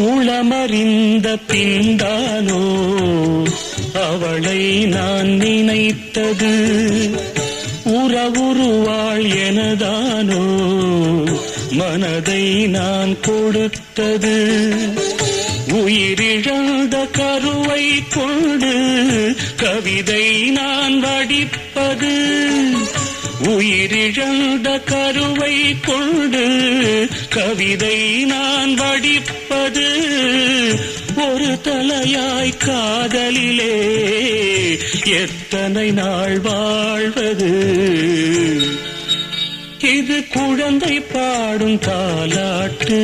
உளமறிந்த பின்தானோ அவளை நான் நினைத்தது, உறவுருவாள் எனதானோ மனதை நான் கொடுத்தது. உயிரிழந்த கருவை கொண்டு கவிதை நான் வடிப்பது, உயிரிழந்த கருவை கொண்டு கவிதை நான் வடிப்பது. ஒரு தலையாய் காதலிலே எத்தனை நாள் வாழ்வது, இது குழந்தை பாடும் தாலாட்டு.